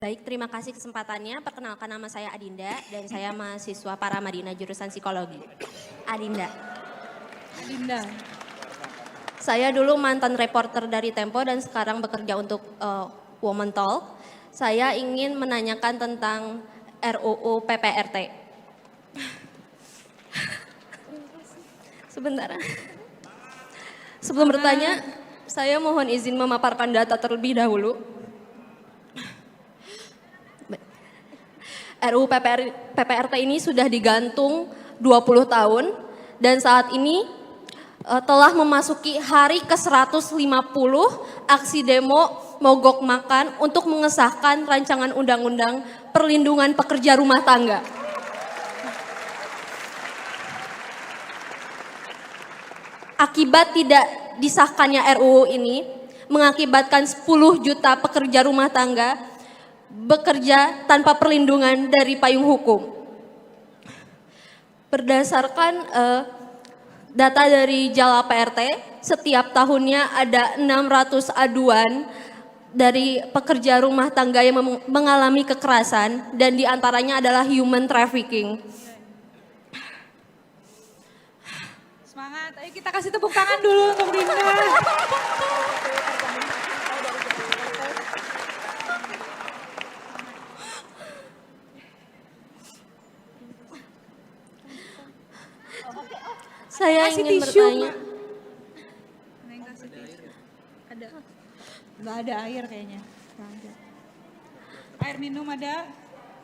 Baik, terima kasih kesempatannya. Perkenalkan, nama saya Adinda dan saya mahasiswa Paramadina jurusan Psikologi. Adinda. Saya dulu mantan reporter dari Tempo dan sekarang bekerja untuk Women Talk. Saya ingin menanyakan tentang RUU PPRT. Sebentar. Sebelum bertanya, saya mohon izin memaparkan data terlebih dahulu. RUU PPRT ini sudah digantung 20 tahun dan saat ini telah memasuki hari ke-150 aksi demo mogok makan untuk mengesahkan rancangan undang-undang perlindungan pekerja rumah tangga. Akibat tidak disahkannya RUU ini mengakibatkan 10 juta pekerja rumah tangga bekerja tanpa perlindungan dari payung hukum. Berdasarkan data dari Jala PRT, setiap tahunnya ada 600 aduan dari pekerja rumah tangga yang mengalami kekerasan dan diantaranya adalah human trafficking. Semangat, ayo kita kasih tepuk tangan dulu untuk Dinda. Saya ingin bertanya. Ada. Nggak ada air kayaknya. Air minum ada.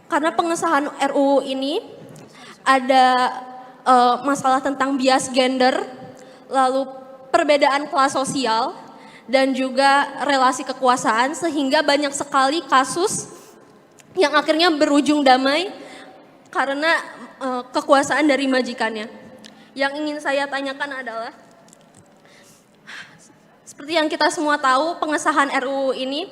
Karena pengesahan RUU ini ada masalah tentang bias gender, lalu perbedaan kelas sosial, dan juga relasi kekuasaan sehingga banyak sekali kasus yang akhirnya berujung damai karena kekuasaan dari majikannya. Yang ingin saya tanyakan adalah, seperti yang kita semua tahu, pengesahan RUU ini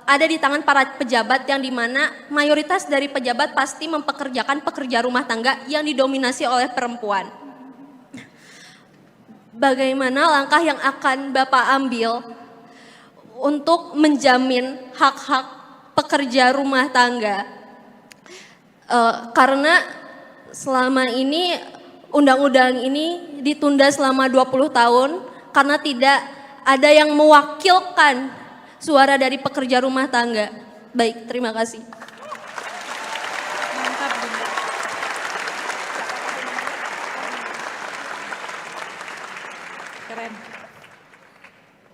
ada di tangan para pejabat yang dimana mayoritas dari pejabat pasti mempekerjakan pekerja rumah tangga yang didominasi oleh perempuan. Bagaimana langkah yang akan Bapak ambil untuk menjamin hak-hak pekerja rumah tangga? Karena selama ini undang-undang ini ditunda selama 20 tahun karena tidak ada yang mewakilkan suara dari pekerja rumah tangga. Baik, terima kasih. Mantap, Dinda. Keren.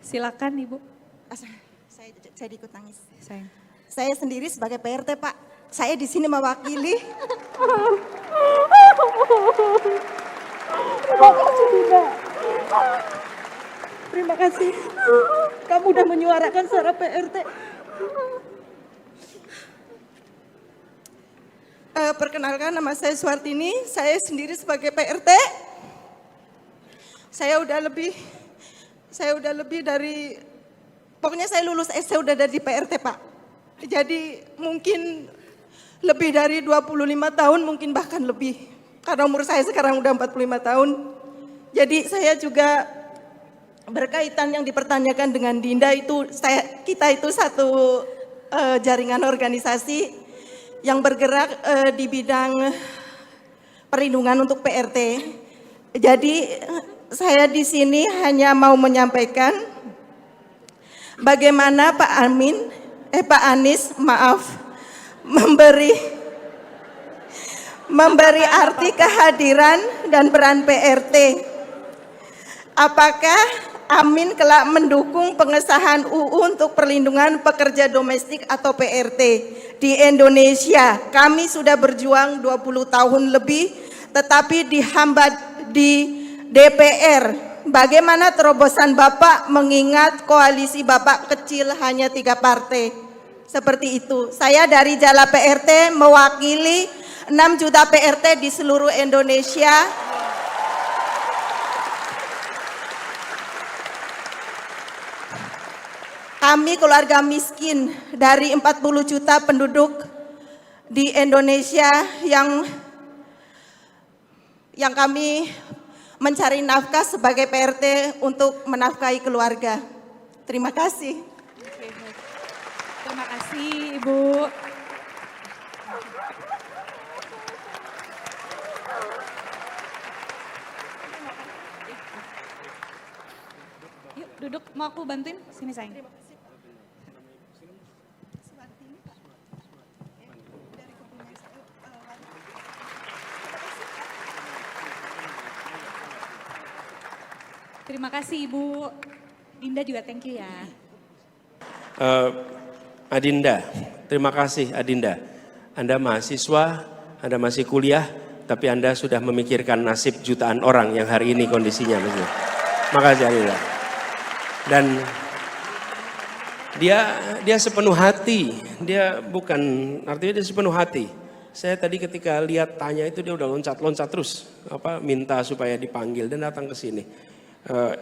Silakan Ibu. Saya ikut nangis. Sayang. Saya sendiri sebagai PRT, Pak. Saya di sini mewakili. Terima kasih Dinda. Terima kasih. Kamu udah menyuarakan suara PRT. Perkenalkan, nama saya Suartini. Saya sendiri sebagai PRT. Saya udah lebih dari, pokoknya saya lulus SD udah dari PRT, Pak. Jadi mungkin lebih dari 25 tahun, mungkin bahkan lebih. Karena umur saya sekarang udah 45 tahun. Jadi saya juga berkaitan yang dipertanyakan dengan Dinda itu, kita itu satu jaringan organisasi yang bergerak di bidang perlindungan untuk PRT. Jadi saya di sini hanya mau menyampaikan bagaimana Pak Anies memberi arti kehadiran dan peran PRT. Apakah Amin kelak mendukung pengesahan UU untuk perlindungan pekerja domestik atau PRT di Indonesia? Kami sudah berjuang 20 tahun lebih tetapi dihambat di DPR. Bagaimana terobosan Bapak mengingat koalisi Bapak kecil hanya 3 partai? Seperti itu. Saya dari Jala PRT mewakili 6 juta PRT di seluruh Indonesia. Kami keluarga miskin dari 40 juta penduduk di Indonesia yang kami mencari nafkah sebagai PRT untuk menafkahi keluarga. Terima kasih. Terima kasih Ibu. Yuk duduk, mau aku bantuin? Sini sayang. Terima kasih Ibu. Dinda juga thank you ya. Adinda, terima kasih Adinda. Anda mahasiswa, Anda masih kuliah, tapi Anda sudah memikirkan nasib jutaan orang yang hari ini kondisinya. Makasih Adinda. Dan dia sepenuh hati, dia bukan, artinya dia sepenuh hati. Saya tadi ketika lihat tanya itu dia udah loncat-loncat terus, minta supaya dipanggil dan datang ke sini.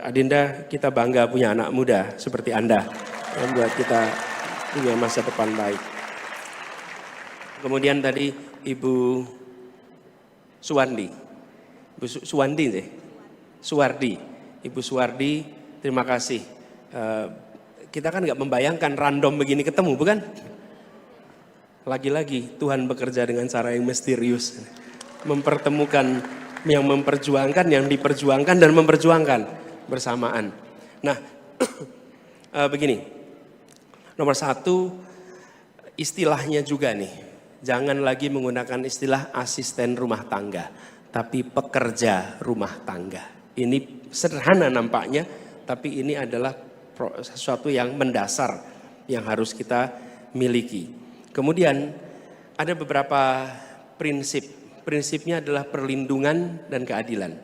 Adinda, kita bangga punya anak muda seperti Anda yang buat kita punya masa depan baik. Kemudian tadi Ibu Suwardi, Ibu Suwardi, terima kasih. Kita kan nggak membayangkan random begini ketemu, bukan? Lagi-lagi Tuhan bekerja dengan cara yang misterius, mempertemukan yang memperjuangkan, yang diperjuangkan dan memperjuangkan bersamaan. Nah, begini, nomor satu istilahnya juga nih, jangan lagi menggunakan istilah asisten rumah tangga, tapi pekerja rumah tangga. Ini sederhana nampaknya, tapi ini adalah sesuatu yang mendasar yang harus kita miliki. Kemudian ada beberapa prinsip. Prinsipnya adalah perlindungan dan keadilan.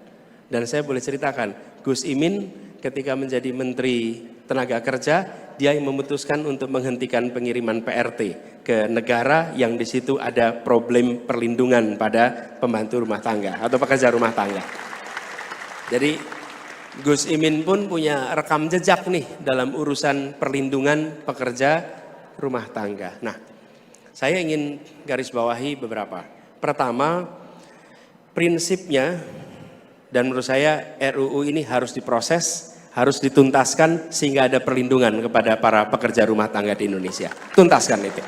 Dan saya boleh ceritakan, Gus Imin ketika menjadi Menteri Tenaga Kerja, dia yang memutuskan untuk menghentikan pengiriman PRT ke negara yang di situ ada problem perlindungan pada pembantu rumah tangga atau pekerja rumah tangga. Jadi Gus Imin pun punya rekam jejak nih dalam urusan perlindungan pekerja rumah tangga. Nah, saya ingin garis bawahi beberapa. Pertama, prinsipnya dan menurut saya RUU ini harus diproses, harus dituntaskan sehingga ada perlindungan kepada para pekerja rumah tangga di Indonesia. Tuntaskan itu.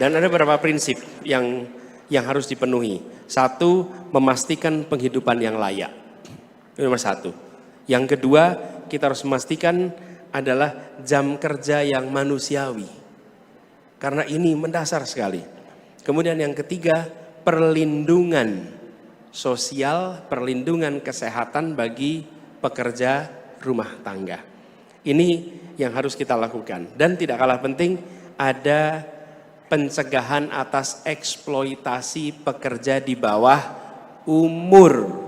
Dan ada beberapa prinsip yang harus dipenuhi. Satu, memastikan penghidupan yang layak. Itu nomor satu. Yang kedua, kita harus memastikan adalah jam kerja yang manusiawi. Karena ini mendasar sekali. Kemudian yang ketiga, perlindungan sosial, perlindungan kesehatan bagi pekerja rumah tangga. Ini yang harus kita lakukan. Dan tidak kalah penting, ada pencegahan atas eksploitasi pekerja di bawah umur.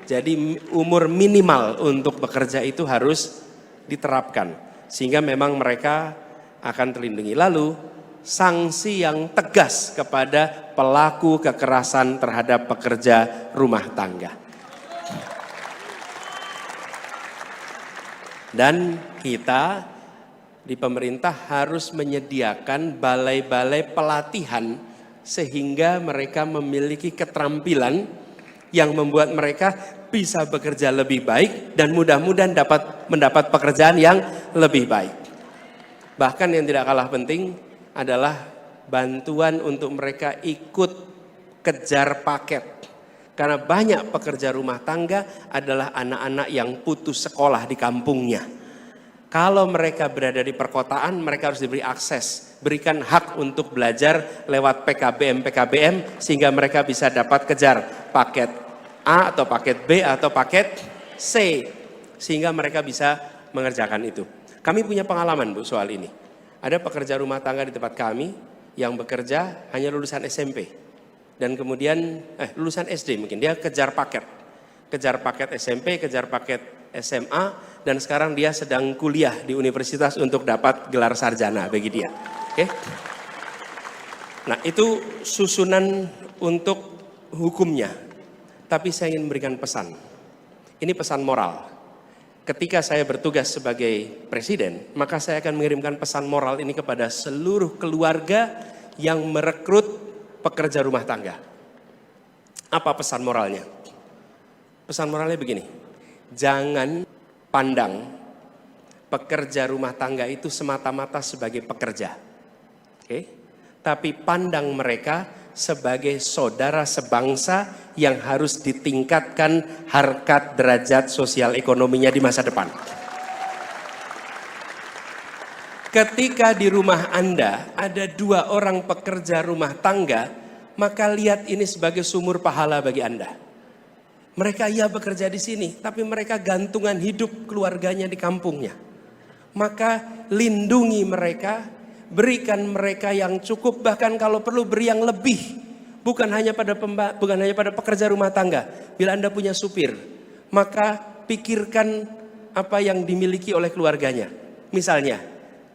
Jadi umur minimal untuk bekerja itu harus diterapkan. Sehingga memang mereka akan terlindungi. Lalu sanksi yang tegas kepada pelaku kekerasan terhadap pekerja rumah tangga. Dan kita di pemerintah harus menyediakan balai-balai pelatihan sehingga mereka memiliki keterampilan yang membuat mereka bisa bekerja lebih baik dan mudah-mudahan mendapat pekerjaan yang lebih baik. Bahkan yang tidak kalah penting adalah bantuan untuk mereka ikut kejar paket. Karena banyak pekerja rumah tangga adalah anak-anak yang putus sekolah di kampungnya. Kalau mereka berada di perkotaan, mereka harus diberi akses. Berikan hak untuk belajar lewat PKBM sehingga mereka bisa dapat kejar paket A atau paket B atau paket C. Sehingga mereka bisa mengerjakan itu. Kami punya pengalaman Bu soal ini. Ada pekerja rumah tangga di tempat kami yang bekerja hanya lulusan SMP. Dan kemudian lulusan SD mungkin, dia kejar paket. Kejar paket SMP, kejar paket SMA, dan sekarang dia sedang kuliah di universitas untuk dapat gelar sarjana bagi dia. Oke? Nah itu susunan untuk hukumnya. Tapi saya ingin memberikan pesan. Ini pesan moral. Ketika saya bertugas sebagai presiden, maka saya akan mengirimkan pesan moral ini kepada seluruh keluarga yang merekrut pekerja rumah tangga. Apa pesan moralnya? Pesan moralnya begini, jangan pandang pekerja rumah tangga itu semata-mata sebagai pekerja. Oke. Tapi pandang mereka sebagai saudara sebangsa yang harus ditingkatkan harkat derajat sosial ekonominya di masa depan. Ketika di rumah Anda ada 2 orang pekerja rumah tangga, maka lihat ini sebagai sumur pahala bagi Anda. Mereka bekerja di sini, tapi mereka gantungan hidup keluarganya di kampungnya. Maka lindungi mereka, berikan mereka yang cukup, bahkan kalau perlu beri yang lebih. Bukan hanya pada pekerja rumah tangga. Bila Anda punya supir, maka pikirkan apa yang dimiliki oleh keluarganya. Misalnya,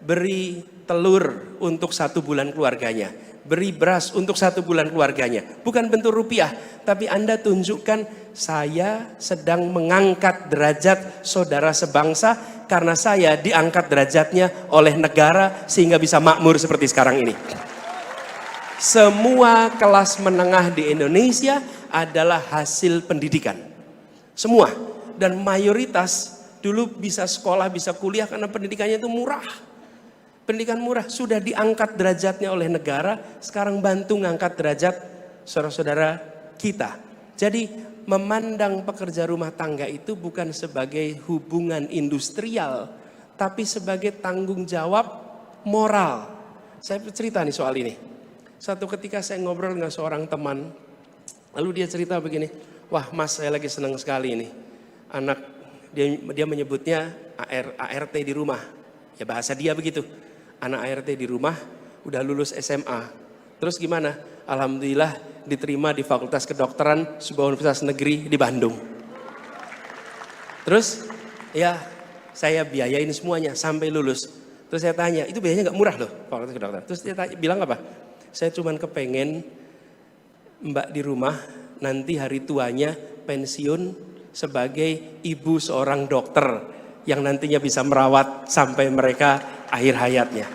beri telur untuk 1 bulan keluarganya. Beri beras untuk 1 bulan keluarganya. Bukan bentuk rupiah, tapi Anda tunjukkan saya sedang mengangkat derajat saudara sebangsa karena saya diangkat derajatnya oleh negara sehingga bisa makmur seperti sekarang ini. Semua kelas menengah di Indonesia adalah hasil pendidikan. Semua. Dan mayoritas dulu bisa sekolah, bisa kuliah karena pendidikannya itu murah. Pendidikan murah, sudah diangkat derajatnya oleh negara, sekarang bantu ngangkat derajat saudara-saudara kita. Jadi memandang pekerja rumah tangga itu bukan sebagai hubungan industrial, tapi sebagai tanggung jawab moral. Saya cerita nih soal ini. Suatu ketika saya ngobrol dengan seorang teman, lalu dia cerita begini, wah mas saya lagi senang sekali ini. Anak, dia menyebutnya ART di rumah, ya bahasa dia begitu. Anak ART di rumah, udah lulus SMA. Terus gimana? Alhamdulillah diterima di Fakultas Kedokteran sebuah universitas negeri di Bandung. Terus ya saya biayain semuanya sampai lulus. Terus saya tanya, itu biayanya gak murah loh Fakultas Kedokteran. Terus dia bilang apa? Saya cuman kepengen mbak di rumah nanti hari tuanya pensiun sebagai ibu seorang dokter yang nantinya bisa merawat sampai mereka akhir hayatnya.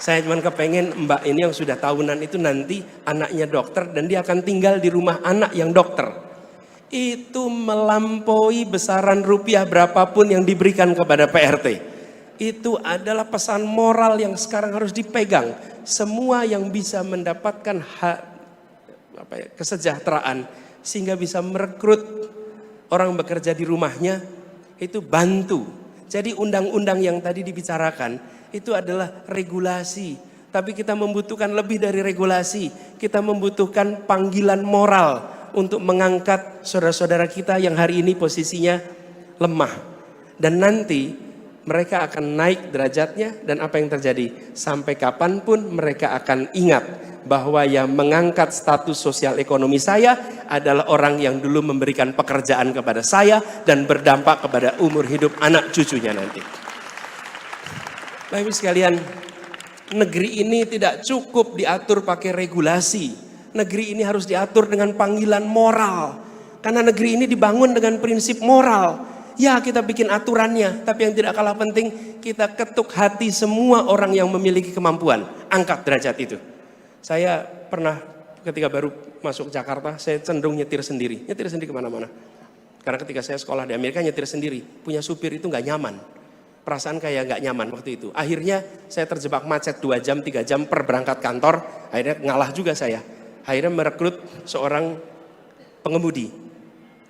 Saya cuma kepengen mbak ini yang sudah tahunan itu nanti anaknya dokter dan dia akan tinggal di rumah anak yang dokter. Itu melampaui besaran rupiah berapapun yang diberikan kepada PRT. Itu adalah pesan moral yang sekarang harus dipegang. Semua yang bisa mendapatkan kesejahteraan sehingga bisa merekrut orang bekerja di rumahnya itu bantu. Jadi undang-undang yang tadi dibicarakan itu adalah regulasi. Tapi kita membutuhkan lebih dari regulasi. Kita membutuhkan panggilan moral untuk mengangkat saudara-saudara kita yang hari ini posisinya lemah. Dan nanti mereka akan naik derajatnya dan apa yang terjadi? Sampai kapanpun mereka akan ingat bahwa yang mengangkat status sosial ekonomi saya adalah orang yang dulu memberikan pekerjaan kepada saya dan berdampak kepada umur hidup anak cucunya nanti. Bapak Ibu sekalian, negeri ini tidak cukup diatur pakai regulasi. Negeri ini harus diatur dengan panggilan moral. Karena negeri ini dibangun dengan prinsip moral. Ya kita bikin aturannya, tapi yang tidak kalah penting kita ketuk hati semua orang yang memiliki kemampuan. Angkat derajat itu. Saya pernah ketika baru masuk Jakarta, saya cenderung nyetir sendiri kemana-mana. Karena ketika saya sekolah di Amerika nyetir sendiri, punya supir itu gak nyaman. Perasaan kayak gak nyaman waktu itu. Akhirnya saya terjebak macet 2 jam, 3 jam per berangkat kantor. Akhirnya ngalah juga saya. Akhirnya merekrut seorang pengemudi.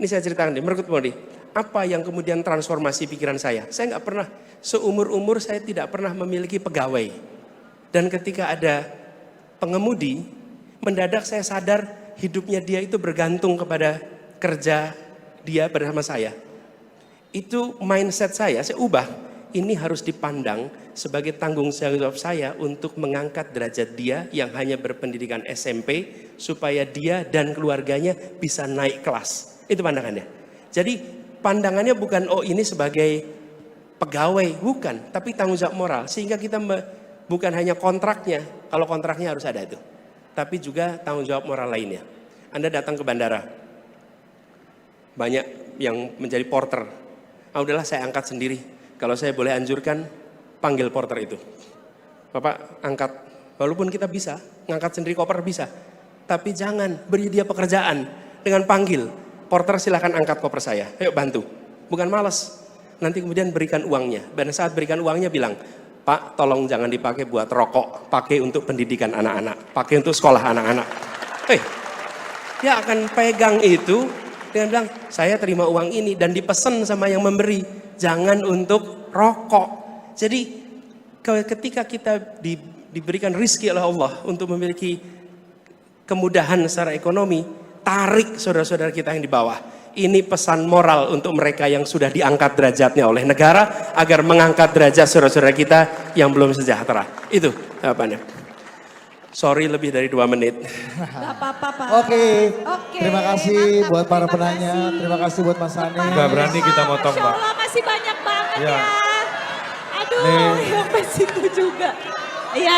Ini saya ceritakan deh, merekrut pengemudi. Apa yang kemudian transformasi pikiran saya? Saya nggak pernah, seumur-umur saya tidak pernah memiliki pegawai. Dan ketika ada pengemudi, mendadak saya sadar hidupnya dia itu bergantung kepada kerja dia bersama saya. Itu mindset saya ubah. Ini harus dipandang sebagai tanggung jawab saya untuk mengangkat derajat dia yang hanya berpendidikan SMP supaya dia dan keluarganya bisa naik kelas. Itu pandangannya. Jadi pandangannya bukan ini sebagai pegawai, bukan, tapi tanggung jawab moral. Sehingga kita bukan hanya kontraknya, kalau kontraknya harus ada itu, tapi juga tanggung jawab moral lainnya. Anda datang ke bandara, banyak yang menjadi porter. Udahlah saya angkat sendiri. Kalau saya boleh anjurkan, panggil porter itu. Bapak angkat, walaupun kita bisa, ngangkat sendiri koper bisa. Tapi jangan beri dia pekerjaan dengan panggil. Porter silahkan angkat koper saya, ayo bantu. Bukan malas, nanti kemudian berikan uangnya. Dan saat berikan uangnya bilang, Pak, tolong jangan dipakai buat rokok, pakai untuk pendidikan anak-anak, pakai untuk sekolah anak-anak. Dia akan pegang itu, dia bilang, saya terima uang ini dan dipesan sama yang memberi, jangan untuk rokok. Jadi ketika kita diberikan rizki oleh Allah untuk memiliki kemudahan secara ekonomi, tarik saudara-saudara kita yang di bawah. Ini pesan moral untuk mereka yang sudah diangkat derajatnya oleh negara agar mengangkat derajat saudara-saudara kita yang belum sejahtera. Itu jawabannya. Sorry lebih dari 2 menit. Gak apa-apa Pak. Oke. Oke, Terima kasih mantap, buat para terima penanya. kasih. Terima kasih buat Mas Anies. Nggak berani kita motong, Masya Mbak. Allah masih banyak banget Ya. ya. Aduh, Nih. sampai situ juga. Iya.